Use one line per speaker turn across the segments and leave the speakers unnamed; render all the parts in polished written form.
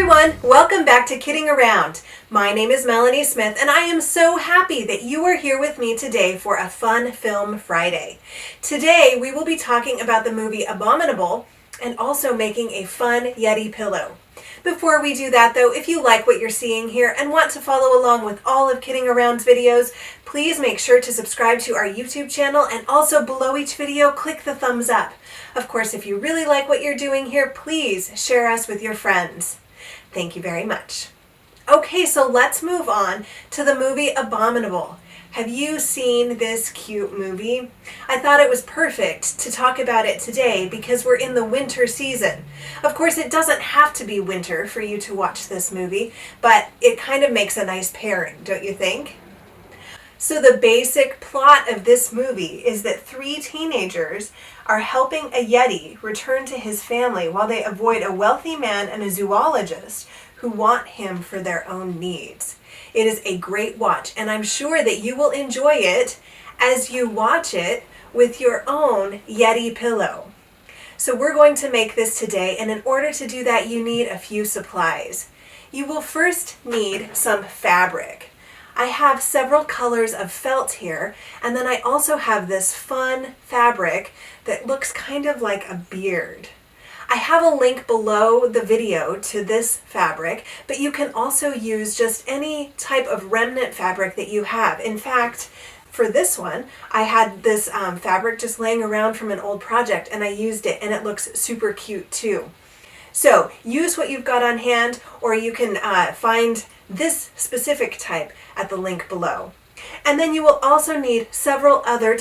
everyone, welcome back to Kidding Around. My name is Melanie Smith and I am so happy that you are here with me today for a Fun Film Friday. Today we will be talking about the movie Abominable and also making a fun Yeti pillow. Before we do that though, if you like what you're seeing here and want to follow along with all of Kidding Around's videos, please make sure to subscribe to our YouTube channel and also below each video, click the thumbs up. Of course, if you really like what you're doing here, please share us with your friends. Thank you very much. Okay, so let's move on to the movie Abominable. Have you seen this cute movie? I thought it was perfect to talk about it today because we're in the winter season. Of course, it doesn't have to be winter for you to watch this movie, but it kind of makes a nice pairing, don't you think? So the basic plot of this movie is that three teenagers are helping a Yeti return to his family while they avoid a wealthy man and a zoologist who want him for their own needs. It is a great watch, and I'm sure that you will enjoy it as you watch it with your own Yeti pillow. So we're going to make this today, and in order to do that, you need a few supplies. You will first need some fabric. I have several colors of felt here, and then I also have this fun fabric that looks kind of like a beard. I have a link below the video to this fabric, but you can also use just any type of remnant fabric that you have. In fact, for this one, I had this fabric just laying around from an old project and I used it and it looks super cute too. So use what you've got on hand, or you can find this specific type at the link below. And then you will also need several other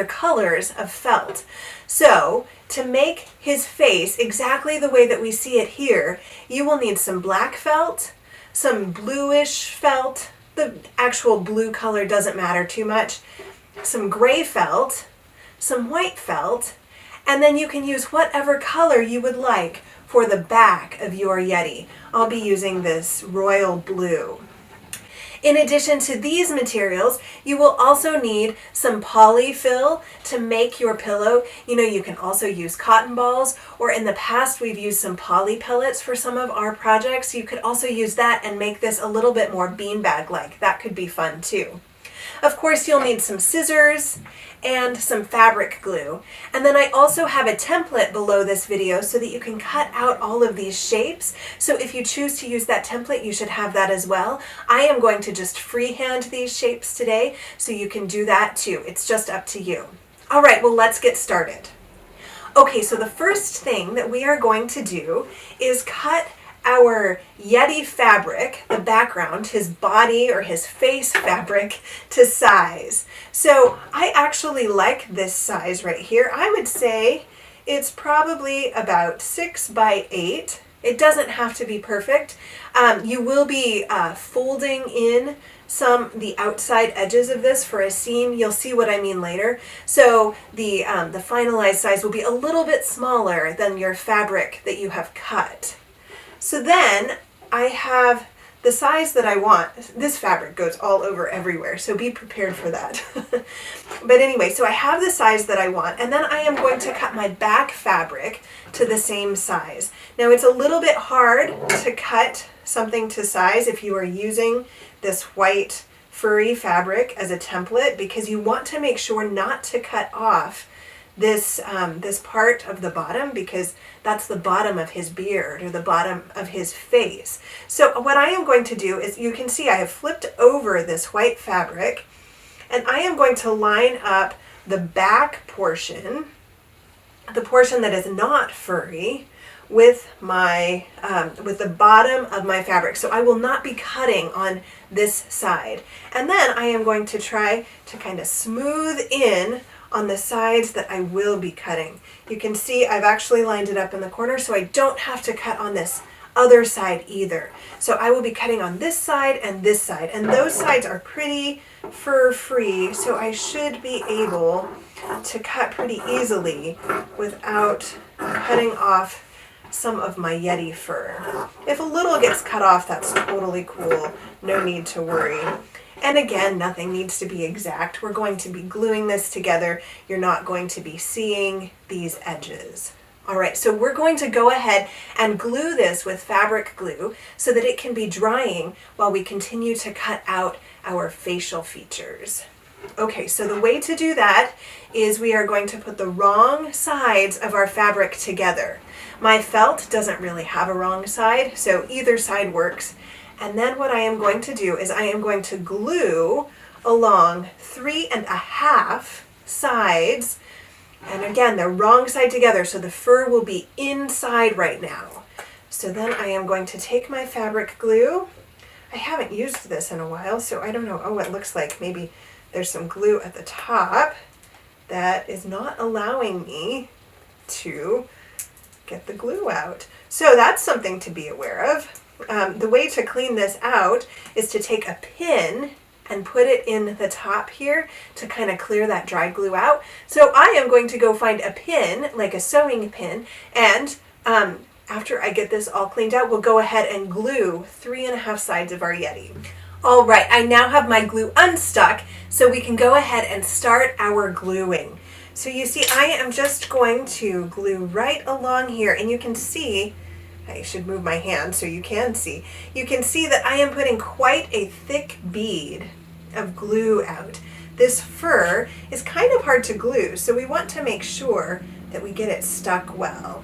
colors of felt. So to make his face exactly the way that we see it here, you will need some black felt, some bluish felt, the actual blue color doesn't matter too much, some gray felt, some white felt, and then you can use whatever color you would like for the back of your Yeti. I'll be using this royal blue. In addition to these materials, you will also need some polyfill to make your pillow. You know, you can also use cotton balls, or in the past we've used some poly pellets for some of our projects. You could also use that and make this a little bit more beanbag-like. That could be fun too. Of course, you'll need some scissors and some fabric glue. And then I also have a template below this video so that you can cut out all of these shapes. So if you choose to use that template, you should have that as well. I am going to just freehand these shapes today, so you can do that too. It's just up to you. All right, well, let's get started. Okay, so the first thing that we are going to do is cut our Yeti fabric, the background, his body or his face fabric, to size. So I actually like this size right here. I would say it's probably about 6 by 8. It doesn't have to be perfect. You will be folding in the outside edges of this for a seam. You'll see what I mean later. So the finalized size will be a little bit smaller than your fabric that you have cut. So then I have the size that I want. This fabric goes all over everywhere, so be prepared for that. But anyway, so I have the size that I want, and then I am going to cut my back fabric to the same size. Now it's a little bit hard to cut something to size if you are using this white furry fabric as a template, because you want to make sure not to cut off this part of the bottom, because that's the bottom of his beard or the bottom of his face. So what I am going to do is, you can see I have flipped over this white fabric, and I am going to line up the back portion, the portion that is not furry, with my with the bottom of my fabric. So I will not be cutting on this side. And then I am going to try to kind of smooth in on the sides that I will be cutting. You can see I've actually lined it up in the corner, so I don't have to cut on this other side either. So I will be cutting on this side, and those sides are pretty fur-free, so I should be able to cut pretty easily without cutting off some of my Yeti fur. If a little gets cut off, that's totally cool. No need to worry. And again, nothing needs to be exact. We're going to be gluing this together. You're not going to be seeing these edges. All right, so we're going to go ahead and glue this with fabric glue so that it can be drying while we continue to cut out our facial features. Okay, so the way to do that is we are going to put the wrong sides of our fabric together. My felt doesn't really have a wrong side, so either side works. And then what I am going to do is I am going to glue along 3.5 sides. And again, they're wrong side together, so the fur will be inside right now. So then I am going to take my fabric glue. I haven't used this in a while, so I don't know. Oh, it looks like maybe there's some glue at the top that is not allowing me to get the glue out. So that's something to be aware of. The way to clean this out is to take a pin and put it in the top here to kind of clear that dry glue out. So I am going to go find a pin, like a sewing pin, and after I get this all cleaned out, we'll go ahead and glue 3.5 sides of our Yeti. All right, I now have my glue unstuck, so we can go ahead and start our gluing. So you see, I am just going to glue right along here, and you can see, I should move my hand so you can see. You can see that I am putting quite a thick bead of glue out. This fur is kind of hard to glue, so we want to make sure that we get it stuck well.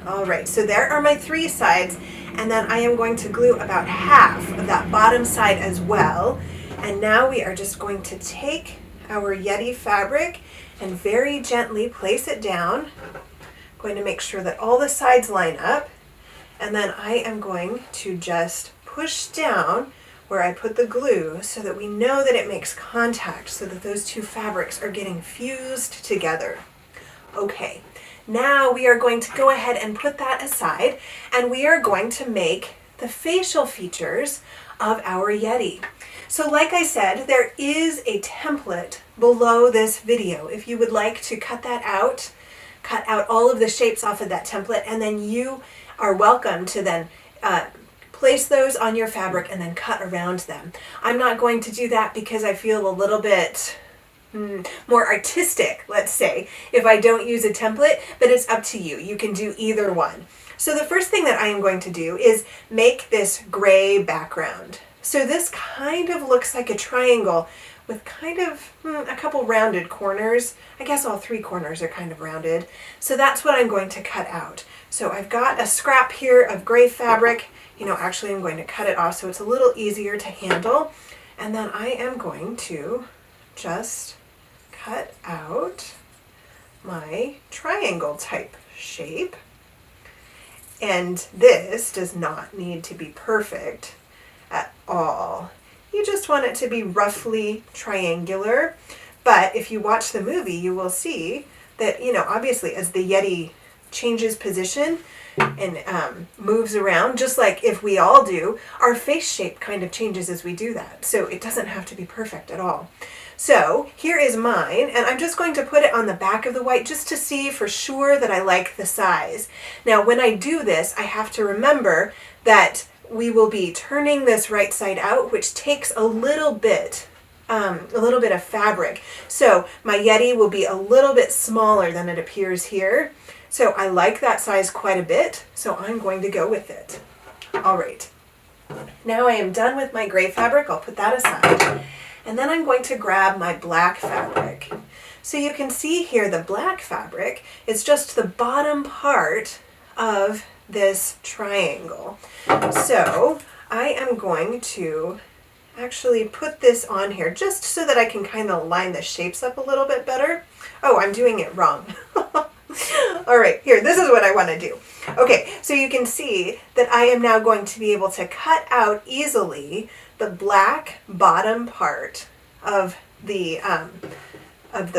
All right, so there are my 3 sides, and then I am going to glue about half of that bottom side as well. And now we are just going to take our Yeti fabric and very gently place it down. I'm going to make sure that all the sides line up. And then I am going to just push down where I put the glue so that we know that it makes contact, so that those 2 fabrics are getting fused together. Okay, now we are going to go ahead and put that aside, and we are going to make the facial features of our Yeti. So like I said, there is a template below this video. If you would like to cut out all of the shapes off of that template, and then you are welcome to then place those on your fabric and then cut around them. I'm not going to do that because I feel a little bit more artistic, let's say, if I don't use a template, but it's up to you. You can do either one. So the first thing that I am going to do is make this gray background. So this kind of looks like a triangle with kind of a couple rounded corners. I guess all 3 corners are kind of rounded. So that's what I'm going to cut out. So I've got a scrap here of gray fabric. Actually I'm going to cut it off so it's a little easier to handle. And then I am going to just cut out my triangle type shape. And this does not need to be perfect at all. You just want it to be roughly triangular. But if you watch the movie, you will see that, obviously as the Yeti changes position and moves around, just like if we all do, our face shape kind of changes as we do that. So it doesn't have to be perfect at all. So here is mine, and I'm just going to put it on the back of the white just to see for sure that I like the size. Now when I do this, I have to remember that we will be turning this right side out, which takes a little bit of fabric. So my Yeti will be a little bit smaller than it appears here. So I like that size quite a bit, so I'm going to go with it. All right. Now I am done with my gray fabric. I'll put that aside. And then I'm going to grab my black fabric. So you can see here the black fabric is just the bottom part of this triangle. So I am going to actually put this on here just so that I can kind of line the shapes up a little bit better. Oh, I'm doing it wrong. All right, here, this is what I want to do. Okay, so you can see that I am now going to be able to cut out easily the black bottom part of the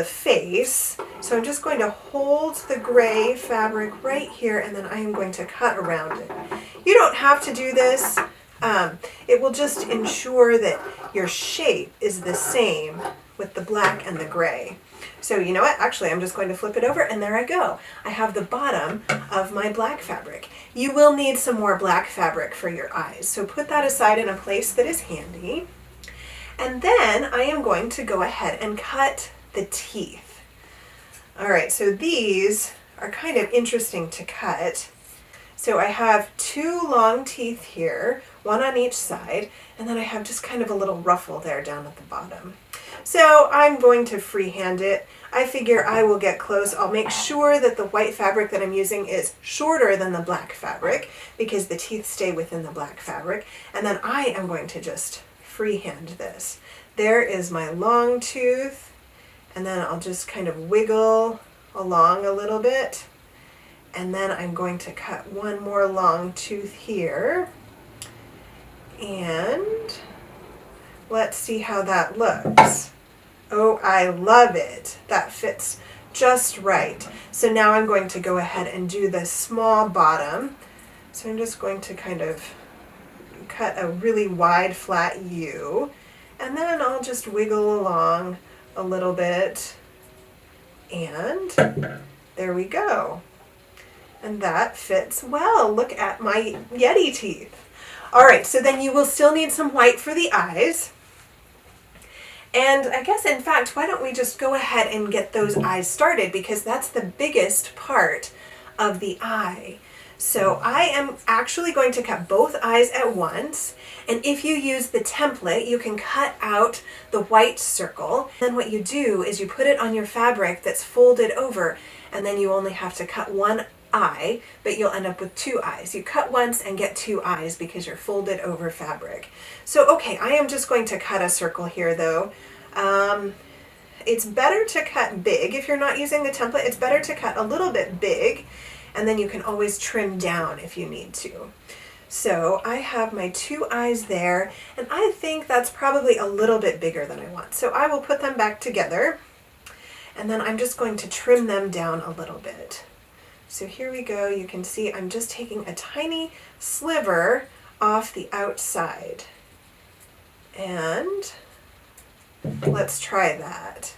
face. So I'm just going to hold the gray fabric right here, and then I am going to cut around it. You don't have to do this. It will just ensure that your shape is the same with the black and the gray. So you know what? Actually, I'm just going to flip it over, and there I go. I have the bottom of my black fabric. You will need some more black fabric for your eyes, so put that aside in a place that is handy. And then I am going to go ahead and cut the teeth. All right, so these are kind of interesting to cut. So I have 2 long teeth here, 1 on each side, and then I have just kind of a little ruffle there down at the bottom. So I'm going to freehand it. I figure I will get close. I'll make sure that the white fabric that I'm using is shorter than the black fabric because the teeth stay within the black fabric. And then I am going to just freehand this. There is my long tooth, and then I'll just kind of wiggle along a little bit. And then I'm going to cut 1 more long tooth here. And let's see how that looks. Oh, I love it. That fits just right. So now I'm going to go ahead and do the small bottom. So I'm just going to kind of cut a really wide flat U, and then I'll just wiggle along a little bit, and there we go. And that fits well. Look at my Yeti teeth. All right, so then you will still need some white for the eyes. And I guess, in fact, why don't we just go ahead and get those eyes started, because that's the biggest part of the eye. So I am actually going to cut both eyes at once. And if you use the template, you can cut out the white circle. Then what you do is you put it on your fabric that's folded over, and then you only have to cut 1 eye, but you'll end up with 2 eyes. You cut once and get 2 eyes because you're folded over fabric. So, okay, I am just going to cut a circle here though. It's better to cut big. If you're not using the template, it's better to cut a little bit big, and then you can always trim down if you need to. So I have my 2 eyes there, and I think that's probably a little bit bigger than I want. So I will put them back together, and then I'm just going to trim them down a little bit. So here we go. You can see I'm just taking a tiny sliver off the outside. And let's try that.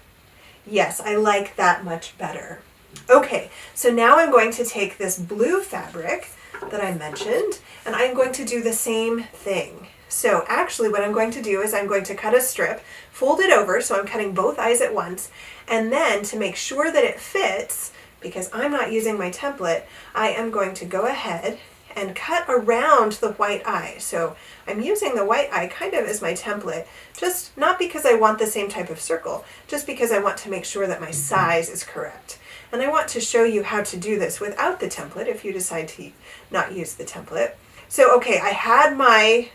Yes, I like that much better. Okay, so now I'm going to take this blue fabric that I mentioned, and I'm going to do the same thing. So actually what I'm going to do is I'm going to cut a strip, fold it over, so I'm cutting both eyes at once, and then to make sure that it fits, because I'm not using my template, I am going to go ahead and cut around the white eye. So I'm using the white eye kind of as my template, just not because I want the same type of circle, just because I want to make sure that my size is correct. And I want to show you how to do this without the template if you decide to not use the template. So okay, I had my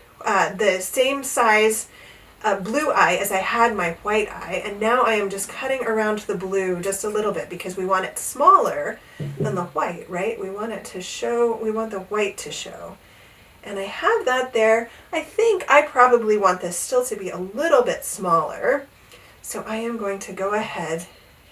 the same size blue eye as I had my white eye, and now I am just cutting around the blue just a little bit because we want it smaller than the white, right? We want it to show, we want the white to show. And I have that there. I think I probably want this still to be a little bit smaller. So I am going to go ahead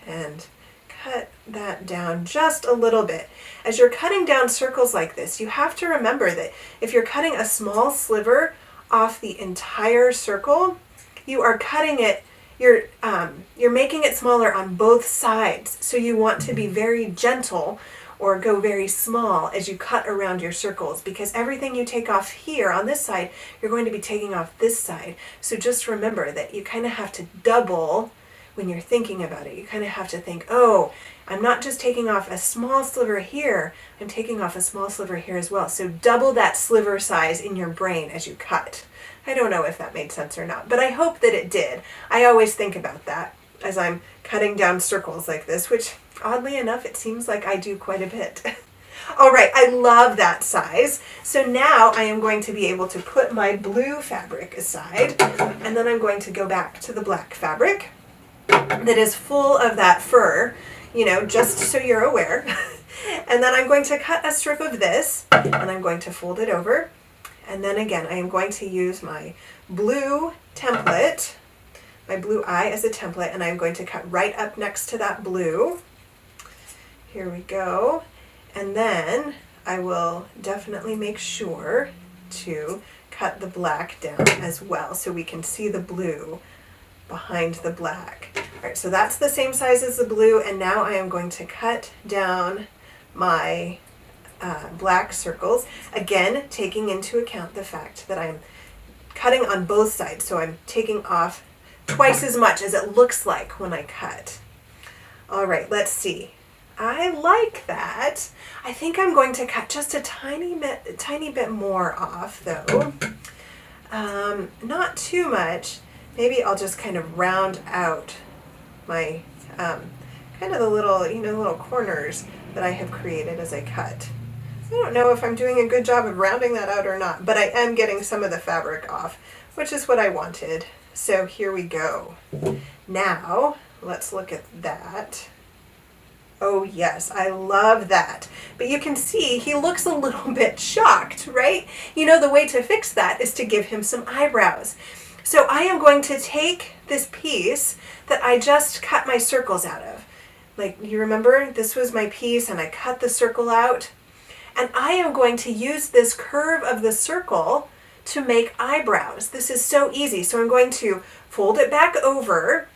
and cut that down just a little bit. As you're cutting down circles like this, you have to remember that if you're cutting a small sliver off the entire circle, you are cutting it, you're making it smaller on both sides. So you want to be very gentle or go very small as you cut around your circles, because everything you take off here on this side, you're going to be taking off this side. So just remember that you kind of have to double when you're thinking about it. You kind of have to think, oh, I'm not just taking off a small sliver here, I'm taking off a small sliver here as well. So double that sliver size in your brain as you cut. I don't know if that made sense or not, but I hope that it did. I always think about that as I'm cutting down circles like this, which oddly enough, it seems like I do quite a bit. All right, I love that size. So now I am going to be able to put my blue fabric aside, and then I'm going to go back to the black fabric that is full of that fur, you know, just so you're aware. And then I'm going to cut a strip of this, and I'm going to fold it over. And then again, I am going to use my blue template, my blue eye as a template, and I'm going to cut right up next to that blue. Here we go. And then I will definitely make sure to cut the black down as well so we can see the blue behind the black. All right, so that's the same size as the blue, and now I am going to cut down my black circles, again taking into account the fact that I'm cutting on both sides, so I'm taking off twice as much as it looks like when I cut. All right, let's see. I like that. I think I'm going to cut just a tiny bit more off though. Not too much. Maybe I'll just kind of round out my, kind of the little, little corners that I have created as I cut. I don't know if I'm doing a good job of rounding that out or not, but I am getting some of the fabric off, which is what I wanted. So here we go. Now, let's look at that. Oh yes, I love that. But you can see he looks a little bit shocked, right? The way to fix that is to give him some eyebrows. So I am going to take this piece that I just cut my circles out of. Like, you remember, this was my piece and I cut the circle out. And I am going to use this curve of the circle to make eyebrows. This is so easy. So I'm going to fold it back over,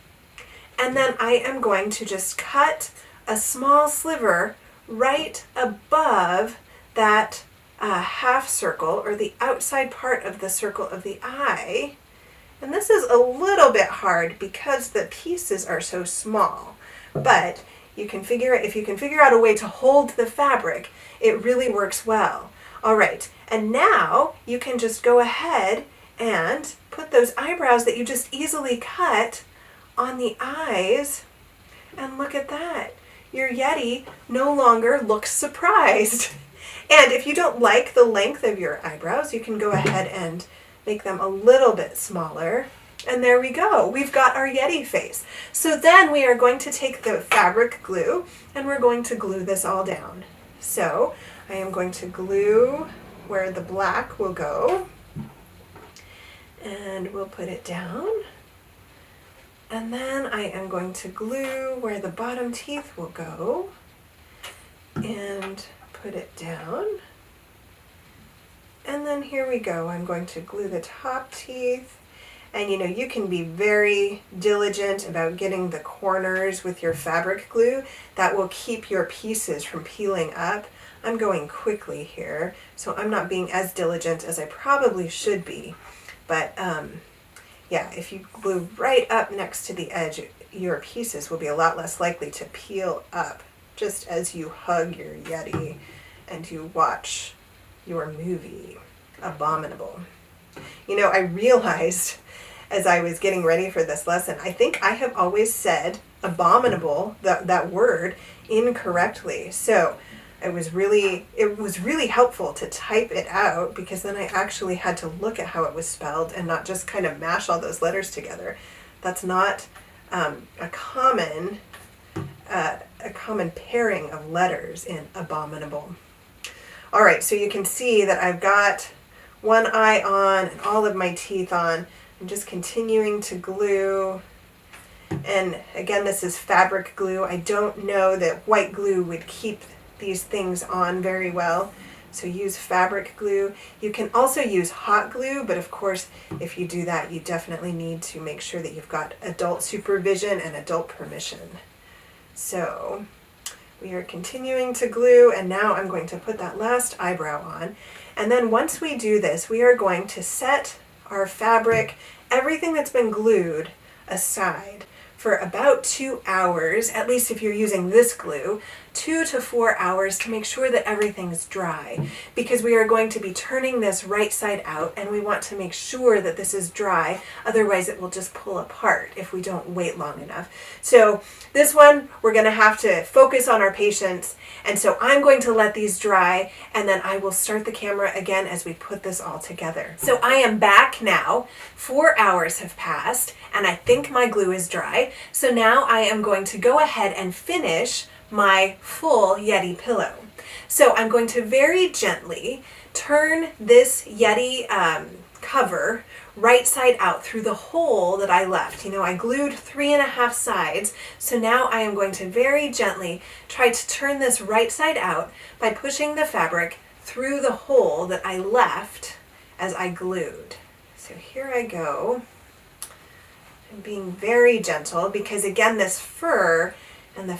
and then I am going to just cut a small sliver right above that half circle, or the outside part of the circle of the eye. And this is a little bit hard because the pieces are so small, but if you can figure out a way to hold the fabric, it really works well. All right, and now you can just go ahead and put those eyebrows that you just easily cut on the eyes, and look at that. Your Yeti no longer looks surprised. And if you don't like the length of your eyebrows, you can go ahead and make them a little bit smaller. And there we go. We've got our Yeti face. So then we are going to take the fabric glue and we're going to glue this all down. So I am going to glue where the black will go, and we'll put it down. And then I am going to glue where the bottom teeth will go and put it down. And then here we go. I'm going to glue the top teeth. And you can be very diligent about getting the corners with your fabric glue. That will keep your pieces from peeling up. I'm going quickly here, so I'm not being as diligent as I probably should be. But yeah, if you glue right up next to the edge, your pieces will be a lot less likely to peel up just as you hug your Yeti and you watch your movie, Abominable. I realized as I was getting ready for this lesson, I think I have always said abominable, that word, incorrectly. So it was really helpful to type it out, because then I actually had to look at how it was spelled and not just kind of mash all those letters together. That's not a common pairing of letters in abominable. All right, so you can see that I've got one eye on and all of my teeth on. I'm just continuing to glue. And again, this is fabric glue. I don't know that white glue would keep these things on very well, so use fabric glue. You can also use hot glue, but of course, if you do that, you definitely need to make sure that you've got adult supervision and adult permission. So we are continuing to glue, and now I'm going to put that last eyebrow on. And then once we do this, we are going to set our fabric, everything that's been glued, aside for about 2 hours, at least if you're using this glue, 2 to 4 hours, to make sure that everything's dry, because we are going to be turning this right side out and we want to make sure that this is dry, otherwise it will just pull apart if we don't wait long enough. So this one, we're going to have to focus on our patience, and so I'm going to let these dry, and then I will start the camera again as we put this all together. So I am back now. 4 hours have passed and I think my glue is dry. So now I am going to go ahead and finish my full Yeti pillow. So I'm going to very gently turn this Yeti cover right side out through the hole that I left. I glued 3.5 sides, so now I am going to very gently try to turn this right side out by pushing the fabric through the hole that I left as I glued. So here I go. I'm being very gentle because, again, this fur and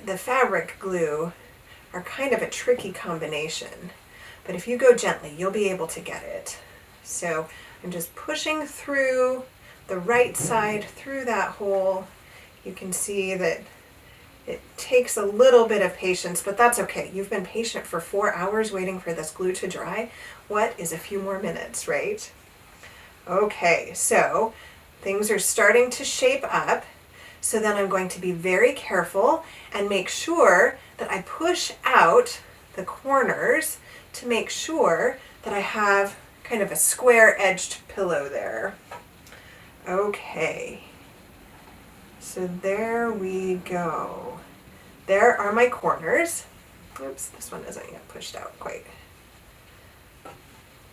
the fabric glue are kind of a tricky combination. But if you go gently, you'll be able to get it. So I'm just pushing through the right side through that hole. You can see that It takes a little bit of patience, but that's okay. You've been patient for 4 hours waiting for this glue to dry. What is a few more minutes, right? Okay, so things are starting to shape up. So then I'm going to be very careful and make sure that I push out the corners to make sure that I have kind of a square-edged pillow there. Okay, so there we go. There are my corners. Oops, this one isn't yet pushed out quite.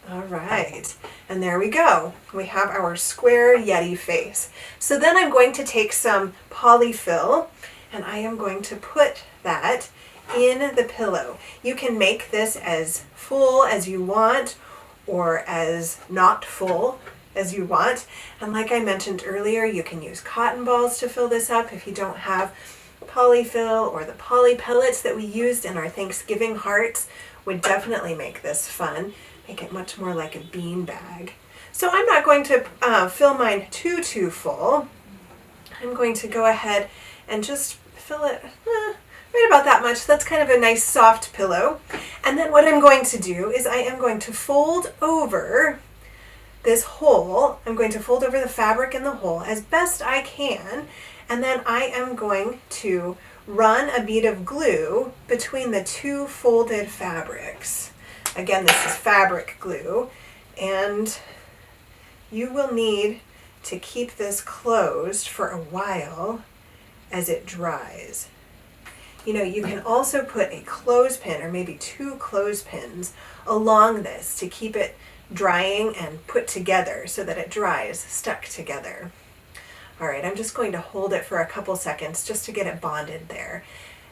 All right, and there we go. We have our square Yeti face. So then I'm going to take some polyfill and I am going to put that in the pillow. You can make this as full as you want or as not full as you want. And like I mentioned earlier, you can use cotton balls to fill this up if you don't have polyfill, or the poly pellets that we used in our Thanksgiving hearts would definitely make this fun. Make it much more like a bean bag. So I'm not going to fill mine too full. I'm going to go ahead and just fill it right about that much. That's kind of a nice soft pillow. And then what I'm going to do is I am going to fold over this hole. I'm going to fold over the fabric in the hole as best I can. And then I am going to run a bead of glue between the two folded fabrics. Again, this is fabric glue, and you will need to keep this closed for a while as it dries. You know, you can also put a clothespin or maybe 2 clothespins along this to keep it drying and put together so that it dries stuck together. All right, I'm just going to hold it for a couple seconds just to get it bonded there.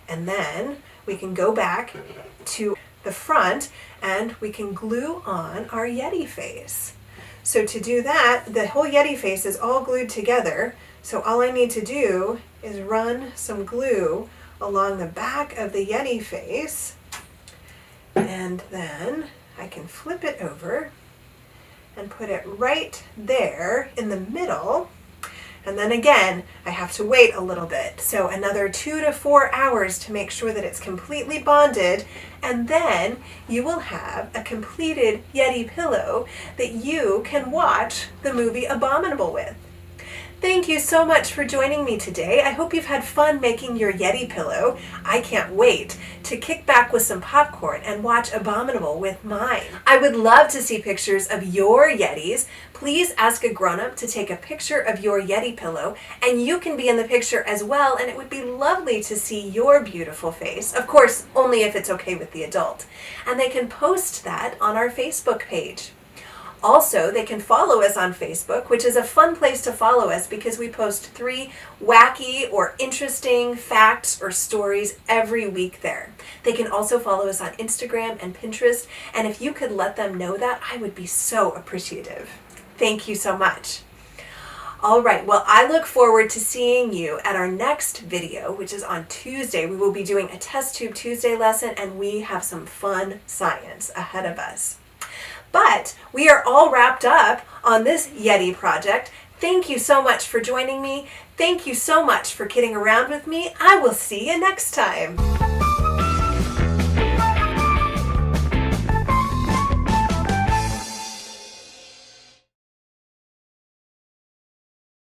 And then we can go back to the front and we can glue on our Yeti face. So to do that, the whole Yeti face is all glued together. So all I need to do is run some glue along the back of the Yeti face, and then I can flip it over and put it right there in the middle. And then again, I have to wait a little bit. So another 2 to 4 hours to make sure that it's completely bonded. And then you will have a completed Yeti pillow that you can watch the movie Abominable with. Thank you so much for joining me today. I hope you've had fun making your Yeti pillow. I can't wait to kick back with some popcorn and watch Abominable with mine. I would love to see pictures of your Yetis. Please ask a grown-up to take a picture of your Yeti pillow, and you can be in the picture as well, and it would be lovely to see your beautiful face. Of course, only if it's okay with the adult. And they can post that on our Facebook page. Also, they can follow us on Facebook, which is a fun place to follow us because we post 3 wacky or interesting facts or stories every week there. They can also follow us on Instagram and Pinterest, and if you could let them know that, I would be so appreciative. Thank you so much. All right, well, I look forward to seeing you at our next video, which is on Tuesday. We will be doing a Test Tube Tuesday lesson, and we have some fun science ahead of us. But we are all wrapped up on this Yeti project. Thank you so much for joining me. Thank you so much for kidding around with me. I will see you next time.